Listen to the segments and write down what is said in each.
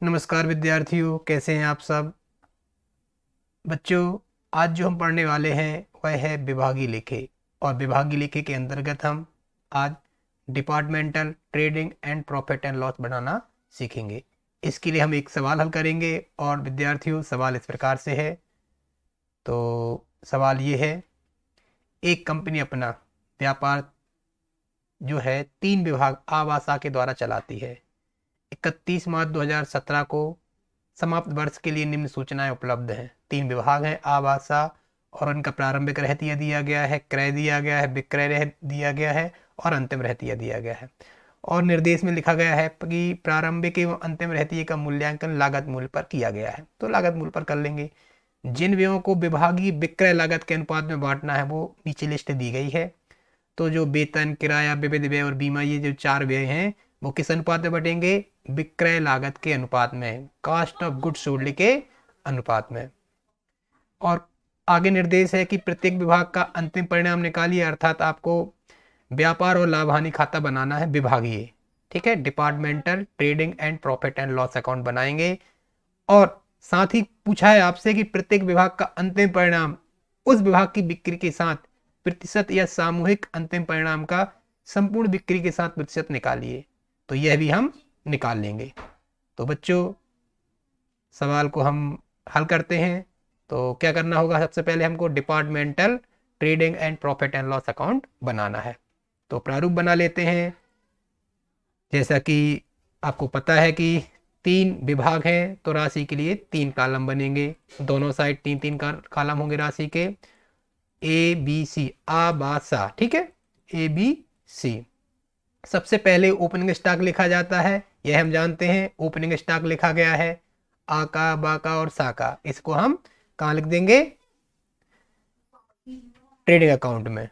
नमस्कार विद्यार्थियों, कैसे हैं आप सब बच्चों। आज जो हम पढ़ने वाले हैं वह है विभागीय लेखे। और विभागीय लेखे के अंतर्गत हम आज departmental trading and profit and loss बनाना सीखेंगे। इसके लिए हम एक सवाल हल करेंगे और विद्यार्थियों सवाल इस प्रकार से है। तो सवाल ये है, एक कंपनी अपना व्यापार जो है 3 विभाग आवासा के द्वारा चलाती है। 31 मार्च 2017 को समाप्त वर्ष के लिए निम्न सूचनाएं उपलब्ध हैं। 3 विभाग हैं आवासा, और उनका प्रारंभिक रहतिया दिया गया है, क्रय दिया गया है, विक्रय दिया गया है और अंतिम रहतिया दिया गया है। और निर्देश में लिखा गया है कि प्रारंभिक एवं अंतिम रहतिये का मूल्यांकन लागत मूल्य पर किया गया है, तो लागत मूल्य पर कर लेंगे। जिन व्ययों को विभागीय विक्रय लागत के अनुपात में बांटना है वो नीचे लिस्ट दी गई है। तो जो वेतन, किराया, विविध व्यय और बीमा, ये जो 4 व्यय हैं वो किस अनुपात में बटेंगे? विक्रय लागत के अनुपात में, कॉस्ट ऑफ गुड्स सोल्ड के अनुपात में। और आगे निर्देश है कि प्रत्येक विभाग का अंतिम परिणाम निकालिए, अर्थात आपको व्यापार और लाभ हानि खाता बनाना है विभागीय। ठीक है, departmental trading and profit and loss account बनाएंगे। और साथ ही पूछा है आपसे कि प्रत्येक विभाग का अंतिम परिणाम उस विभाग की बिक्री के साथ प्रतिशत या सामूहिक अंतिम परिणाम का संपूर्ण बिक्री के साथ प्रतिशत निकालिए। तो यह भी हम निकाल लेंगे। तो बच्चों सवाल को हम हल करते हैं। तो क्या करना होगा? सबसे पहले हमको departmental trading and profit and loss account बनाना है। तो प्रारूप बना लेते हैं। जैसा कि आपको पता है कि 3 विभाग हैं तो राशि के लिए 3 कॉलम बनेंगे। दोनों साइड 3-3 कॉलम होंगे राशि के। ए बी सी, आबासा। ठीक है, ए बी सी। सबसे पहले ओपनिंग स्टॉक लिखा जाता है, यह हम जानते हैं। ओपनिंग स्टॉक लिखा गया है आका, बाका और साका। इसको हम कहाँ लिख देंगे? ट्रेडिंग अकाउंट में।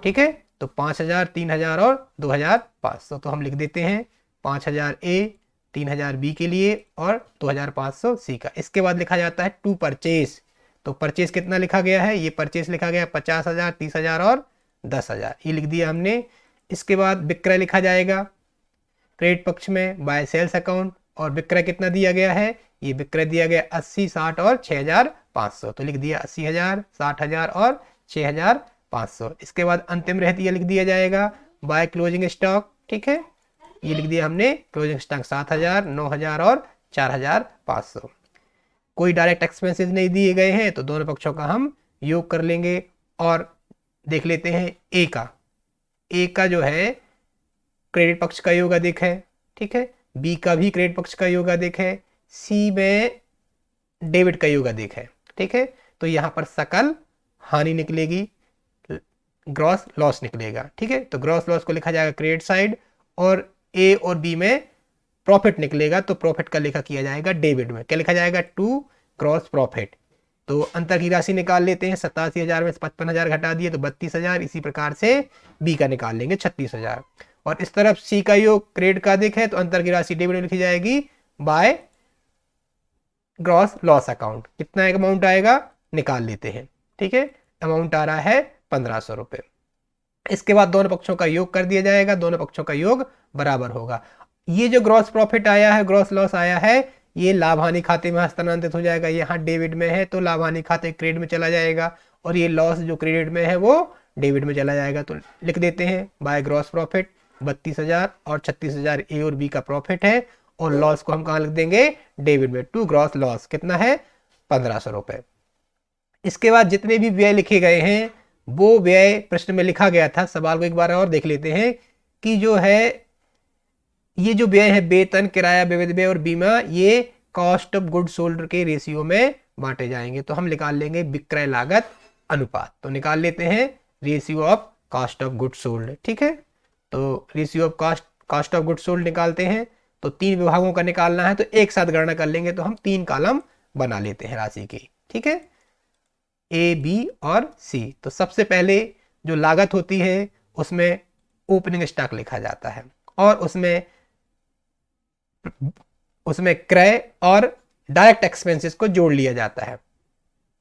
ठीक है, तो 5000, 3000 और 2500 तो हम लिख देते हैं। 5000 ए, 3000 बी के लिए और 2500 सी का। इसके बाद लिखा जाता है टू परचेज। तो परचेज कितना लिखा गया है? ये परचेज लिखा गया 50,000, 30,000 और 10,000, ये लिख दिया हमने। इसके बाद विक्रय लिखा जाएगा क्रेडिट पक्ष में बाय सेल्स अकाउंट। और विक्रय कितना दिया गया है? ये विक्रय दिया गया 80, 60 और 6500, तो लिख दिया 80,000, 60,000 और 6500। इसके बाद अंतिम रहतिया लिख दिया जाएगा बाय क्लोजिंग स्टॉक। ठीक है, ये लिख दिया हमने क्लोजिंग स्टॉक 7,000, 9,000 और 4,500। कोई डायरेक्ट एक्सपेंसेस नहीं दिए गए हैं तो दोनों पक्षों का हम योग कर लेंगे। और देख लेते हैं ए का। ए का जो है क्रेडिट पक्ष का योग अधिक है। ठीक है, बी का भी क्रेडिट पक्ष का योग अधिक है, सी में डेबिट का योग अधिक है। ठीक है, तो यहां पर सकल हानि निकलेगी, ग्रॉस लॉस निकलेगा। ठीक है, तो ग्रॉस लॉस को लिखा जाएगा क्रेडिट साइड, और ए और बी में प्रॉफिट निकलेगा तो प्रॉफिट का लेखा किया जाएगा डेबिट में। क्या लिखा जाएगा? To gross profit. तो अंतर की राशि निकाल लेते हैं। 87,000 में 55,000 घटा दिए तो 32,000। इसी प्रकार से बी का निकाल लेंगे 36,000। और इस तरफ सी का योग क्रेडिट का अधिक है तो अंतर की राशि डेबिट में लिखी जाएगी बाय ग्रॉस लॉस अकाउंट। कितना अमाउंट आएगा निकाल लेते हैं। ठीक है, अमाउंट आ रहा है 1,500 रुपए। इसके बाद दोनों पक्षों का योग कर दिया जाएगा, दोनों पक्षों का योग बराबर होगा। ये जो ग्रॉस प्रॉफिट आया है, ग्रॉस लॉस आया है, ये लाभ हानि खाते में हस्तांतरित हो जाएगा। यहाँ डेबिट में है तो लाभ हानि खाते क्रेडिट में चला जाएगा, और ये लॉस जो क्रेडिट में है वो डेबिट में चला जाएगा। तो लिख देते हैं बाय ग्रॉस प्रॉफिट 32,000 और 36,000 ए और बी का प्रॉफिट है, और लॉस को हम कहाँ लिख देंगे? डेबिट में। टू ग्रॉस लॉस कितना है? 1,500 रुपए। इसके बाद जितने भी व्यय लिखे गए हैं वो व्यय प्रश्न में लिखा गया था। सवाल को एक बार और देख लेते हैं कि जो है ये जो व्यय है वेतन, किराया, विविध व्यय और बीमा, ये कॉस्ट ऑफ गुड सोल्ड के रेशियो में बांटे जाएंगे। तो हम निकाल लेंगे विक्रय लागत अनुपात। तो निकाल लेते हैं ratio of cost of good sold. ठीक है, तो ratio of cost of good sold निकालते हैं। तो 3 विभागों का निकालना है तो एक साथ गणना कर लेंगे, तो हम 3 कॉलम बना लेते हैं राशि की। ठीक है, ए, बी और सी। तो सबसे पहले जो लागत होती है उसमें ओपनिंग स्टॉक लिखा जाता है, और उसमें क्रय और डायरेक्ट एक्सपेंसेस को जोड़ लिया जाता है।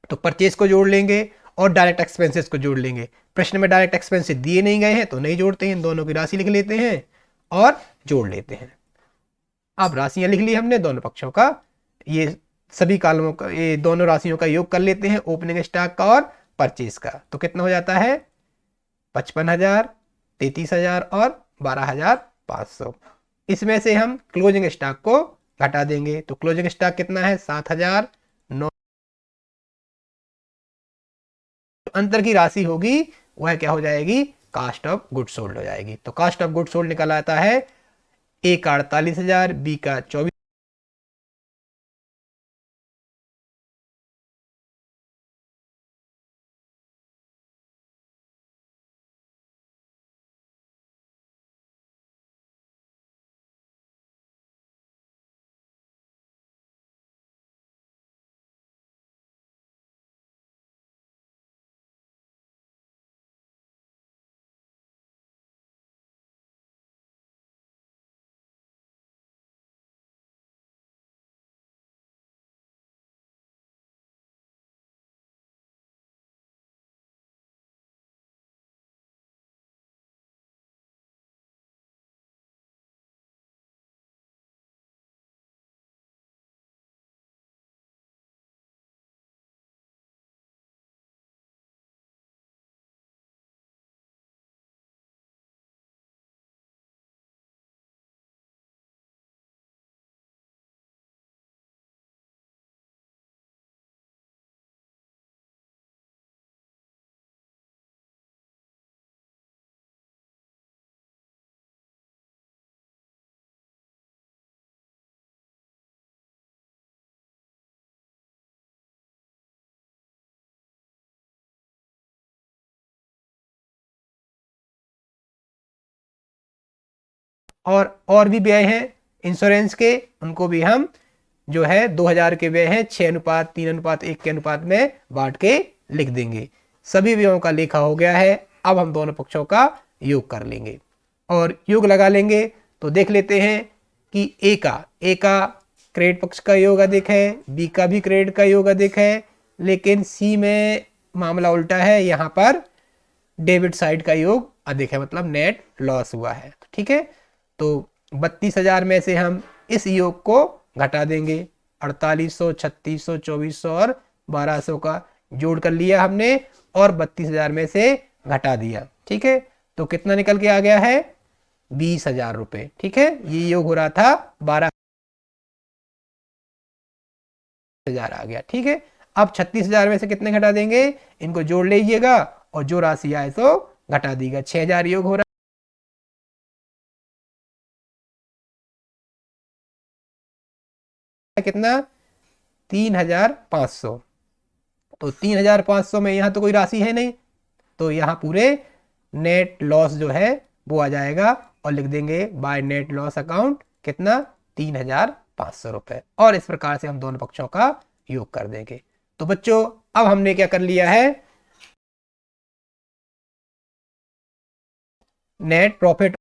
तो परचेज को जोड़ लेंगे और डायरेक्ट एक्सपेंसेस को जोड़ लेंगे। प्रश्न में डायरेक्ट एक्सपेंसेस दिए नहीं गए हैं तो नहीं जोड़ते हैं, दोनों की राशि लिख लेते हैं और जोड़ लेते हैं। अब राशियां लिख ली हमने दोनों पक्षों का, ये सभी कालमों का, ये दोनों राशियों का योग कर लेते हैं, ओपनिंग स्टॉक का और परचेज का। तो कितना हो जाता है 55,000, 33,000 और 12,500। इसमें से हम क्लोजिंग स्टॉक को घटा देंगे, तो क्लोजिंग स्टॉक कितना है 7,009। अंतर की राशि होगी वह क्या हो जाएगी, कास्ट ऑफ गुड सोल्ड हो जाएगी। तो कास्ट ऑफ गुड सोल्ड निकल आता है ए का 48,000, बी का 24, और भी व्यय हैं इंश्योरेंस के, उनको भी हम जो है 2000 के व्यय हैं 6:3:1 के अनुपात में बांट के लिख देंगे। सभी व्ययों का लेखा हो गया है। अब हम दोनों पक्षों का योग कर लेंगे और योग लगा लेंगे। तो देख लेते हैं कि ए का क्रेडिट पक्ष का योग अधिक है, बी का भी क्रेडिट का योग अधिक है, लेकिन सी में मामला उल्टा है, यहाँ पर डेबिट साइड का योग अधिक है, मतलब नेट लॉस हुआ है। ठीक है, तो 32,000 में से हम इस योग को घटा देंगे, 4800, 3600, 2400 और 1200 का जोड़ कर लिया हमने और 32,000 में से घटा दिया। ठीक है, तो कितना निकल के आ गया है 20,000 रुपए। ठीक है, ये योग हो रहा था 12,000 आ गया। ठीक है, अब 36,000 में से कितने घटा देंगे, इनको जोड़ लीजिएगा और जो राशि आए सो घटा दीजिएगा। 6,000 योग हो रहा है कितना 3,500। तो 3,500 में यहाँ तो कोई राशि है नहीं, तो यहाँ पूरे नेट लॉस जो है वो आ जाएगा और लिख देंगे बाय नेट लॉस अकाउंट कितना 3,500 रुपए। और इस प्रकार से हम दोनों पक्षों का योग कर देंगे। तो बच्चों अब हमने क्या कर लिया है, नेट प्रॉफिट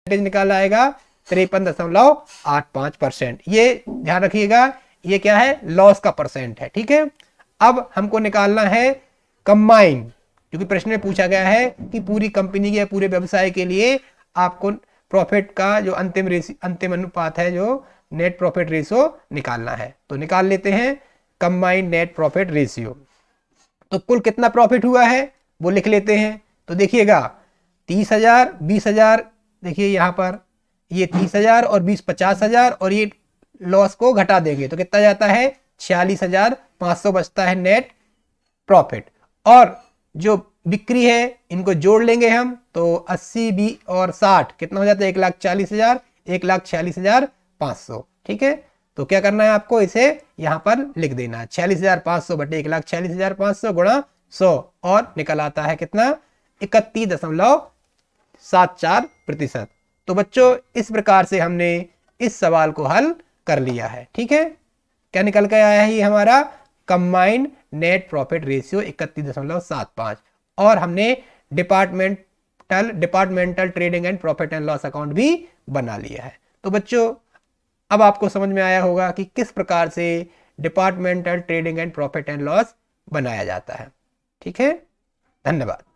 निकाल आएगा 53.85%। ये ध्यान रखिएगा, ये क्या है लॉस का परसेंट है। ठीक है, अब हमको निकालना है कंबाइन, क्योंकि प्रश्न में पूछा गया है कि पूरी कंपनी के पूरे व्यवसाय के लिए आपको प्रॉफिट का जो अंतिम अनुपात है, जो नेट प्रॉफिट रेशियो निकालना है। तो निकाल लेते हैं कंबाइंड नेट प्रॉफिट रेशियो। तो कुल कितना प्रॉफिट हुआ है वो लिख लेते हैं। तो देखिएगा 30,000, 20,000, देखिए यहाँ पर ये 30,000 और 20 50,000, और ये लॉस को घटा देंगे तो कितना जाता है 46,500 बचता है नेट प्रॉफिट। और जो बिक्री है इनको जोड़ लेंगे हम, तो 80 20 और 60 कितना हो जाता है 1,40,000, 1,40,500। ठीक है, तो क्या करना है आपको, इसे यहां पर लिख देना है 46,500 बटे 1,40,500 गुणा 100, और निकल आता है कितना 31.74%। तो बच्चों इस प्रकार से हमने इस सवाल को हल कर लिया है। ठीक है, क्या निकल के आया है ये हमारा कंबाइंड नेट प्रॉफिट रेशियो 31.75, और हमने departmental trading and profit and loss account भी बना लिया है। तो बच्चों अब आपको समझ में आया होगा कि किस प्रकार से departmental trading and profit and loss बनाया जाता है। ठीक है, धन्यवाद।